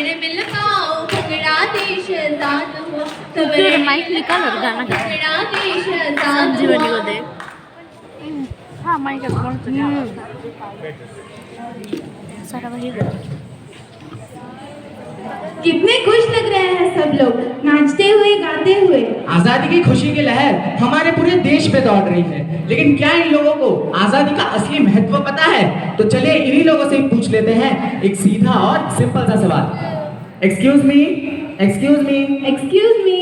कमर में लगाओ भंगड़ा देश आजाद हुआ, कमर माइक निकाल और गाना गा। भंगड़ा देश आजाद संजीवनी को हुआ। दे। हाँ माइक कौन सारा वही कितने खुश लग रहे हैं सब लोग, नाचते हुए गाते हुए। आजादी की खुशी की लहर हमारे पूरे देश पे दौड़ रही है, लेकिन क्या इन लोगों को आजादी का असली महत्व पता है? तो चलिए इन्हीं लोगों से पूछ लेते हैं एक सीधा और सिंपल सा सवाल। Excuse me, excuse me, excuse me,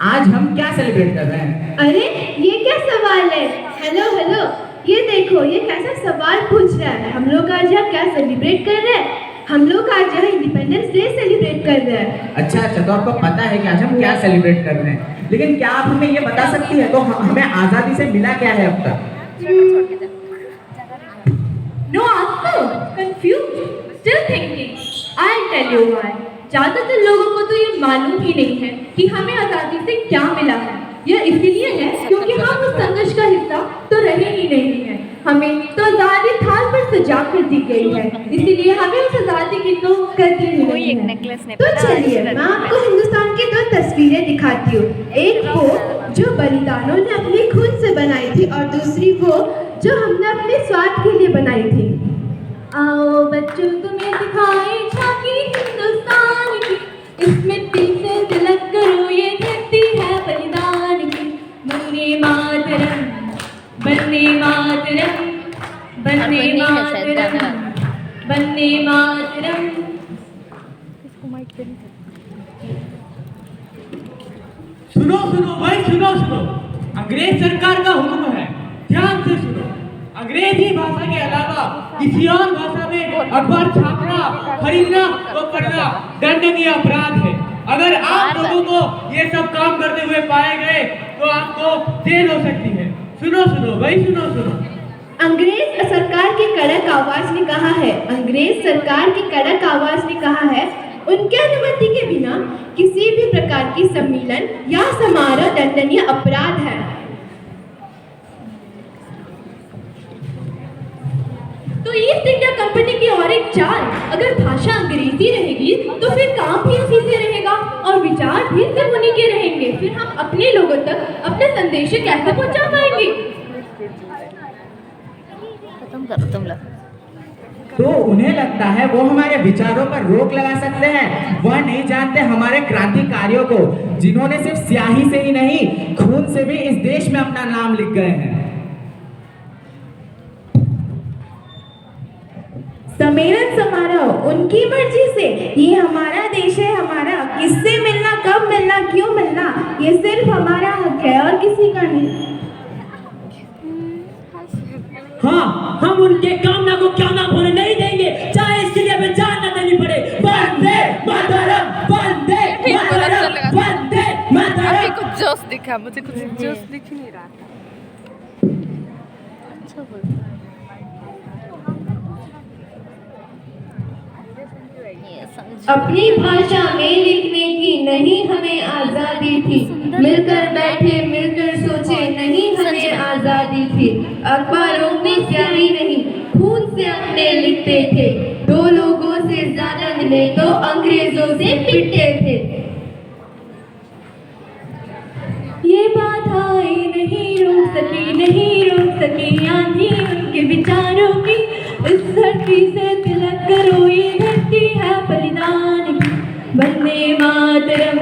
आज हम क्या सेलिब्रेट कर रहे हैं? अरे ये क्या सवाल है? हेलो हेलो, ये देखो ये कैसा सवाल पूछ रहा है। हम लोग आज यहाँ क्या सेलिब्रेट कर रहे हैं? हम लोग आज यहाँ इंडिपेंडेंस डे सेलिब्रेट कर रहे हैं। अच्छा अच्छा, तो आपको पता है कि आज हम क्या सेलिब्रेट कर रहे हैं, लेकिन क्या आप हमें ये बता सकती है तो हमें आजादी से मिला क्या है अब तक? No answer, confuse, still thinking. I tell you why. ज्यादातर लोगों को तो ये मालूम ही नहीं है कि हमें आजादी से क्या मिला है। यह इसलिए है क्योंकि हम उस संघर्ष का हिस्सा तो रहे ही नहीं है। हमें तो आजादी थाल पर सजा कर दी गई है, इसीलिए हमें उस आजादी की तो कदर ही नहीं है। तो चलिए मैं आपको हिंदुस्तान की दो तस्वीरें दिखाती हूँ। एक वो जो बलिदानों ने अपने खून से बनाई थी और दूसरी वो जो हमने अपने स्वार्थ के लिए बनाई थी। आओ बच्चों तुम्हें दिखाए झांकी हिंदुस्तान की, इस मिट्टी से तिलक करो ये धरती है बलिदान की। वंदे मातरम, वंदे मातरम, वंदे मातरम, वंदे मातरम। सुनो सुनो भाई, सुनो सुनो, अंग्रेज सरकार का हुक्म है, ध्यान से सुनो। अंग्रेजी भाषा के अलावा किसी और भाषा में अखबार छापना, खरीदना और पढ़ना दंडनीय अपराध है। अगर आप लोगों को ये सब काम करते हुए पाए गए तो आपको जेल हो सकती है। सुनो सुनो भाई, सुनो सुनो। अंग्रेज सरकार की कड़क आवाज ने कहा है, अंग्रेज सरकार की कड़क आवाज ने कहा है, उनके अनुमति के बिना किसी भी प्रकार की सम्मेलन या समारोह दंडनीय अपराध है। तो ईस्ट इंडिया कंपनी की और एक चाल, अगर भाषा अंग्रेजी रहेगी तो फिर काम भी उसी से रहेगा और विचार भी सिर्फ उन्हीं के रहेंगे। फिर हम अपने लोगों तक अपने संदेश कैसे पहुंचा पाएंगे? खत्म करो तुम लोग। तो उन्हें लगता है वो हमारे विचारों पर रोक लगा सकते हैं। वह नहीं जानते हमारे क्रांतिकारियों को, जिन्होंने सिर्फ स्याही से ही नहीं खून से भी इस देश में अपना नाम लिख गए हैं। सम्मेलन समारोह उनकी मर्जी से, ये हमारा देश है, हमारा किससे मिलना, कब मिलना, क्यों मिलना, ये सिर्फ हमारा हक है और किसी का नहीं। हाँ, हम उनके कामना को क्या ना होने नहीं देंगे, चाहे इसके लिए हमें जान न देनी पड़े। वंदे मातरम, वंदे मातरम, वंदे मातरम। अभी कुछ जोश दिखा, मुझे कुछ जोश दिख ही नहीं रहा था। अच्छा बोल। अपनी भाषा में लिखने की नहीं हमें आजादी थी, मिलकर बैठे मिलकर सोचे नहीं हमें आजादी थी। अखबारों में स्याही नहीं खून से अपने लिखते थे, दो लोगों से ज्यादा मिले तो अंग्रेजों से पिटते थे। ये बात आई नहीं रोक सकी, नहीं रोक सकी आंधी उनके विचारों की, इस धरती से तिलक करो ये धरती है बलिदान की। वंदे मातरम,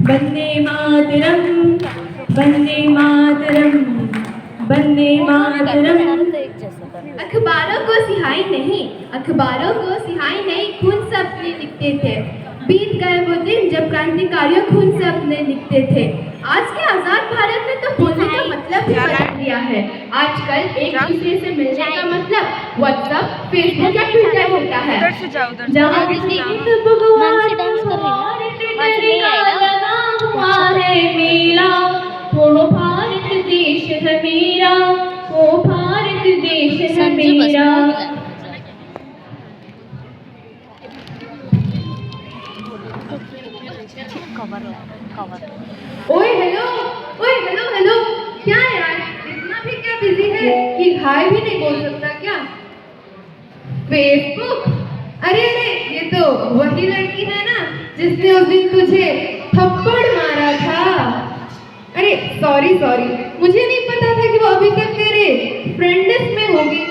वंदे मातरम, वंदे मातरम, वंदे मातरम। अखबारों को सिहाई नहीं, अखबारों को सिहाई नहीं खून से अपने लिखते थे। बीत गए वो दिन जब क्रांतिकारियों खून से अपने लिखते थे। आज के आजाद भारत में तो बोलने का मतलब भी बदल गया है। आजकल एक दूसरे से मिलने का मतलब व्हाट्सएप, फेसबुक या ट्विटर होता है। जहाँ किसी की भगवान है मेरा, वो भारत देश है मेरा, वो भारत देश है मेरा। ओए हेलो, ओए हेलो हेलो, क्या यार इतना भी क्या बिजी है कि हाय भी नहीं बोल सकता क्या? फेसबुक, अरे अरे ये तो वही लड़की है ना जिसने उस दिन तुझे थप्पड़ मारा था। अरे सॉरी मुझे नहीं पता था कि वो अभी तक तेरे फ्रेंड लिस्ट में होगी।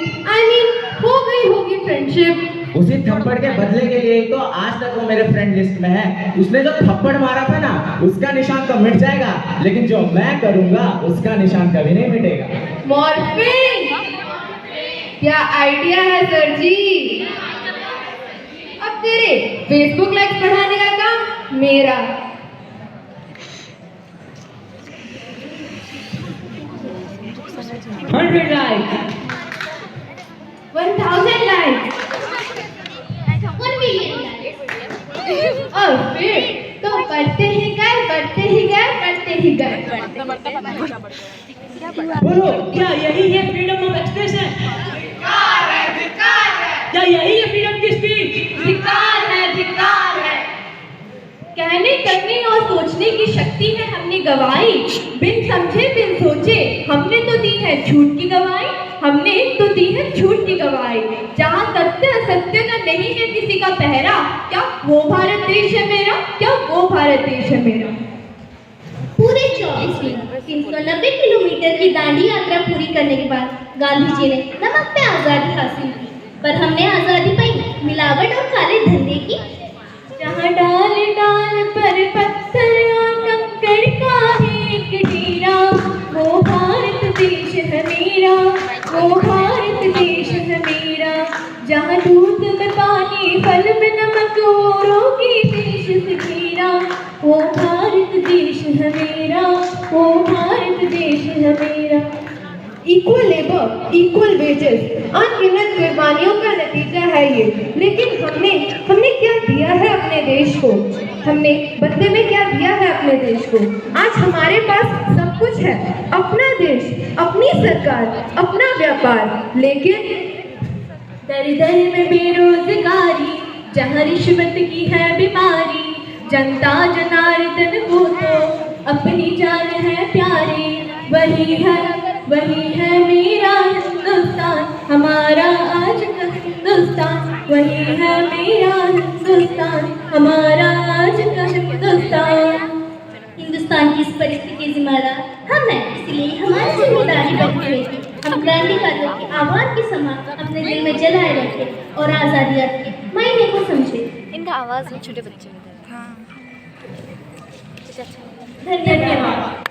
हो गई होगी फ्रेंडशिप। उसी थप्पड़ के बदले के लिए तो आज तक वो मेरे फ्रेंड लिस्ट में है। उसने जो थप्पड़ मारा था ना, उसका निशान तो मिट जाएगा, लेकिन जो मैं करूंगा उसका निशान कभी नहीं मिटेगा। मॉर्फिंग, क्या आइडिया है सर जी। अब तेरे फेसबुक लाइक्स बढ़ाने का काम मेरा। 100 लाइक, 1000 लाइक्स, 1 मिलियन लाइक। और फिर तो बढ़ते ही गए। बोलो, क्या यही है फ्रीडम ऑफ एक्सप्रेशन? क्या यही है फ्रीडम की स्पीच? धिक्कार है। कहने करने और सोचने की शक्ति है हमने गवाई। बिन समझे बिन सोचे हमने तो दी है झूठ की गवाही। जहाँ सत्य असत्य का नहीं है किसी का पहरा, क्या वो भारत देश है मेरा। पूरे 24 दिन 390 किलोमीटर की दांडी यात्रा पूरी करने के बाद गांधी जी ने नमक पे आजादी हासिल की, पर हमने आजादी पाई मिलावट और काले धंधे की। जहाँ डाल पर पत्थर और कंकड़ का है एक डेरा, वो भारत देश है मेरा। जहाँ दूध में पानी, फल में नमक, औरों की देश से घेरा, वो भारत देश है मेरा। इक्वल लेबर, इक्वल वेजेस, अनगिनत कुर्बानियों का नतीजा है ये। लेकिन हमने क्या दिया है अपने देश को? हमने बदले में क्या दिया है अपने देश को? आज हमारे पास सब कुछ है, अपना देश, अपनी सरकार, अपना व्यापार, लेकिन दर में बेरोजगारी, जहाँ रिश्वत की है बीमारी। जनता जनार्दन को तो अपनी जान है प्यारी। वही है मेरा हिंदुस्तान, हमारा आज का हिंदुस्तान। वही है मेरा हिंदुस्तान, हमारा आज का हिंदुस्तान। हिंदुस्तान की इस परिस्थिति के जिम्मेदार हम हैं, इसलिए हमारी जिम्मेदारी बनती है कि हम क्रांतिकारियों की आवाज के समान अपने दिल में जलाए रखें और आजादी के मायने को समझें। इनका आवाज में छोटे बच्चे धन्यवाद।